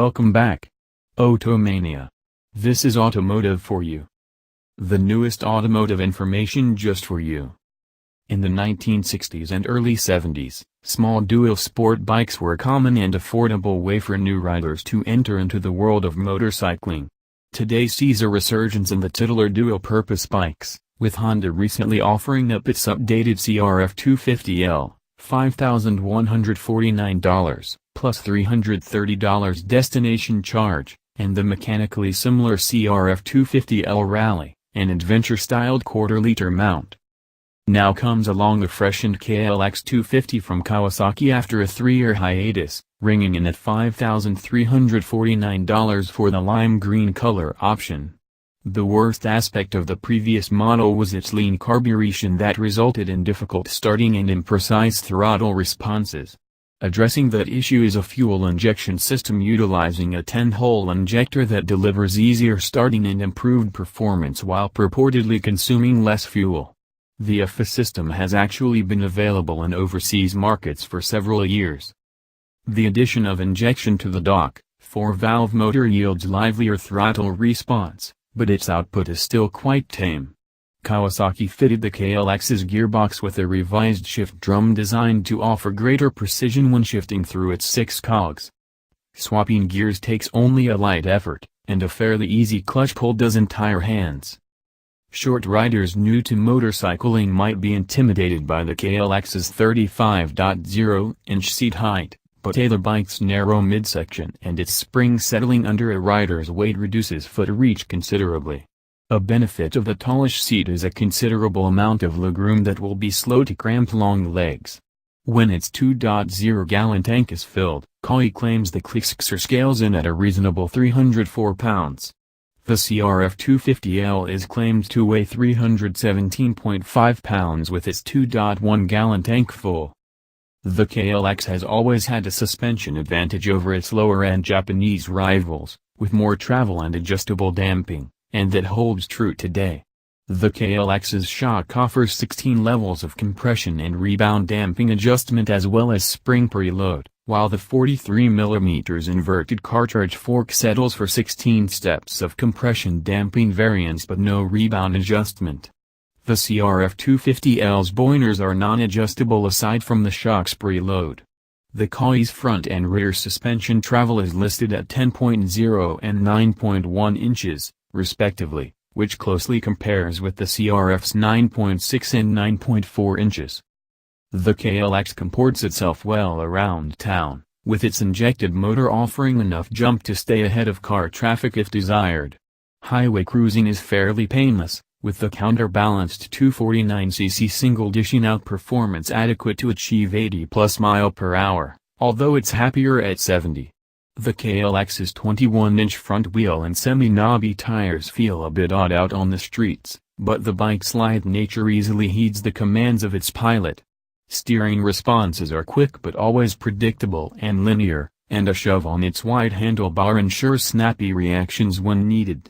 Welcome back, Automania. This is automotive for you. The newest automotive information just for you. In the 1960s and early 70s, small dual sport bikes were a common and affordable way for new riders to enter into the world of motorcycling. Today sees a resurgence in the titular dual-purpose bikes, with Honda recently offering up its updated CRF250L, $5,149, plus $330 destination charge, and the mechanically similar CRF250L Rally, an adventure-styled quarter-liter mount. Now comes along the freshened KLX250 from Kawasaki after a 3-year hiatus, ringing in at $5,349 for the lime green color option. The worst aspect of the previous model was its lean carburation that resulted in difficult starting and imprecise throttle responses. Addressing that issue is a fuel injection system utilizing a 10-hole injector that delivers easier starting and improved performance while purportedly consuming less fuel. The EFA system has actually been available in overseas markets for several years. The addition of injection to the dock, 4-valve motor yields livelier throttle response, but its output is still quite tame. Kawasaki fitted the KLX's gearbox with a revised shift drum designed to offer greater precision when shifting through its 6 cogs. Swapping gears takes only a light effort, and a fairly easy clutch pull doesn't tire hands. Short riders new to motorcycling might be intimidated by the KLX's 35.0-inch seat height, but the bike's narrow midsection and its spring settling under a rider's weight reduces foot reach considerably. A benefit of the tallish seat is a considerable amount of legroom that will be slow to cramp long legs. When its 2.0-gallon tank is filled, Kawai claims the Klixer scales in at a reasonable 304 pounds. The CRF250L is claimed to weigh 317.5 pounds with its 2.1-gallon tank full. The KLX has always had a suspension advantage over its lower-end Japanese rivals, with more travel and adjustable damping, and that holds true today. The KLX's shock offers 16 levels of compression and rebound damping adjustment as well as spring preload, while the 43mm inverted cartridge fork settles for 16 steps of compression damping variance but no rebound adjustment. The CRF250L's boiners are non-adjustable aside from the shock's preload. The Kawai's front and rear suspension travel is listed at 10.0 and 9.1 inches, respectively, which closely compares with the CRF's 9.6 and 9.4 inches. The KLX comports itself well around town, with its injected motor offering enough jump to stay ahead of car traffic if desired. Highway cruising is fairly painless, with the counterbalanced 249cc single dishing out performance adequate to achieve 80+ mph, although it's happier at 70. The KLX's 21-inch front wheel and semi-knobby tires feel a bit odd out on the streets, but the bike's light nature easily heeds the commands of its pilot. Steering responses are quick but always predictable and linear, and a shove on its wide handlebar ensures snappy reactions when needed.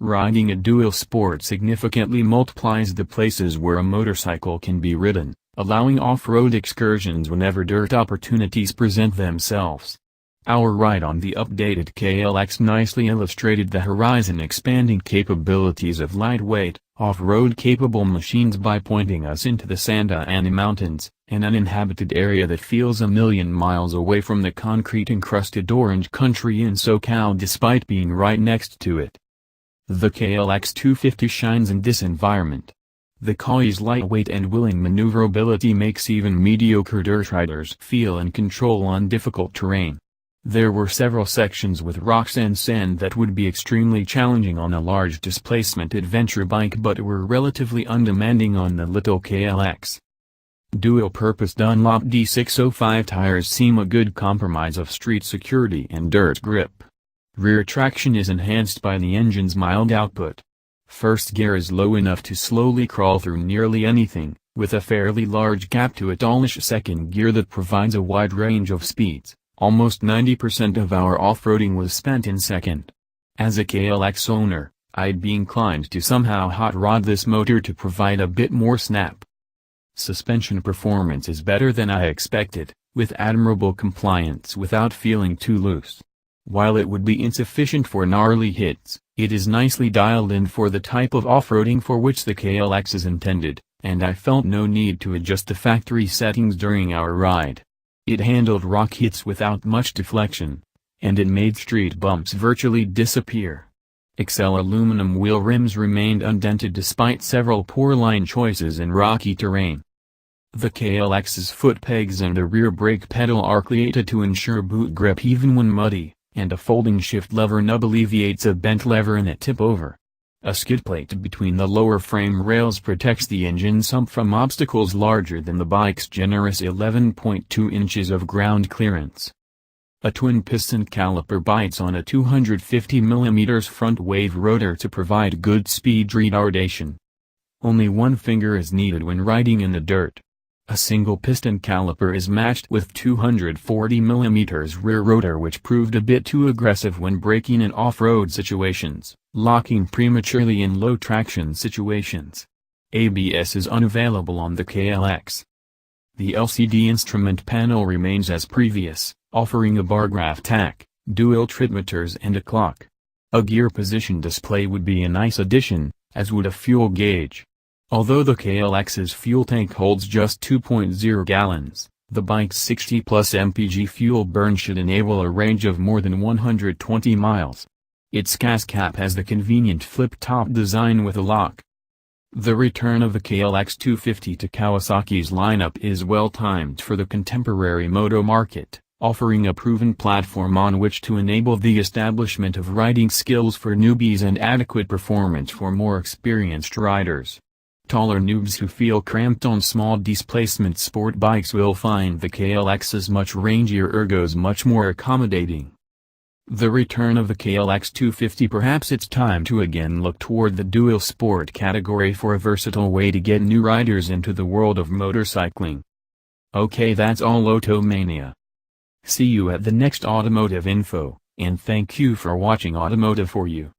Riding a dual sport significantly multiplies the places where a motorcycle can be ridden, allowing off-road excursions whenever dirt opportunities present themselves. Our ride on the updated KLX nicely illustrated the horizon-expanding capabilities of lightweight, off-road capable machines by pointing us into the Santa Ana Mountains, an uninhabited area that feels a million miles away from the concrete-encrusted orange country in SoCal despite being right next to it. The KLX250 shines in this environment. The Kawai's lightweight and willing maneuverability makes even mediocre dirt riders feel in control on difficult terrain. There were several sections with rocks and sand that would be extremely challenging on a large displacement adventure bike but were relatively undemanding on the little KLX. Dual-purpose Dunlop D605 tires seem a good compromise of street security and dirt grip. Rear traction is enhanced by the engine's mild output. First gear is low enough to slowly crawl through nearly anything, with a fairly large gap to a tallish second gear that provides a wide range of speeds. Almost 90% of our off-roading was spent in second. As a KLX owner, I'd be inclined to somehow hot rod this motor to provide a bit more snap. Suspension performance is better than I expected, with admirable compliance without feeling too loose. While it would be insufficient for gnarly hits, it is nicely dialed in for the type of off-roading for which the KLX is intended, and I felt no need to adjust the factory settings during our ride. It handled rock hits without much deflection, and it made street bumps virtually disappear. Excel aluminum wheel rims remained undented despite several poor line choices in rocky terrain. The KLX's foot pegs and a rear brake pedal are created to ensure boot grip even when muddy, and a folding shift lever nub alleviates a bent lever in a tip-over. A skid plate between the lower frame rails protects the engine sump from obstacles larger than the bike's generous 11.2 inches of ground clearance. A twin-piston caliper bites on a 250 mm front wave rotor to provide good speed retardation. Only one finger is needed when riding in the dirt. A single piston caliper is matched with 240 mm rear rotor, which proved a bit too aggressive when braking in off-road situations, locking prematurely in low traction situations. ABS is unavailable on the KLX. The LCD instrument panel remains as previous, offering a bar graph tach, dual trimeters and a clock. A gear position display would be a nice addition, as would a fuel gauge. Although the KLX's fuel tank holds just 2.0 gallons, the bike's 60-plus mpg fuel burn should enable a range of more than 120 miles. Its gas cap has the convenient flip-top design with a lock. The return of the KLX250 to Kawasaki's lineup is well-timed for the contemporary moto market, offering a proven platform on which to enable the establishment of riding skills for newbies and adequate performance for more experienced riders. Taller noobs who feel cramped on small displacement sport bikes will find the KLX's much rangier ergos much more accommodating. The return of the KLX250. Perhaps it's time to again look toward the dual sport category for a versatile way to get new riders into the world of motorcycling. Okay, that's all Automania. See you at the next automotive info, and thank you for watching Automotive for You.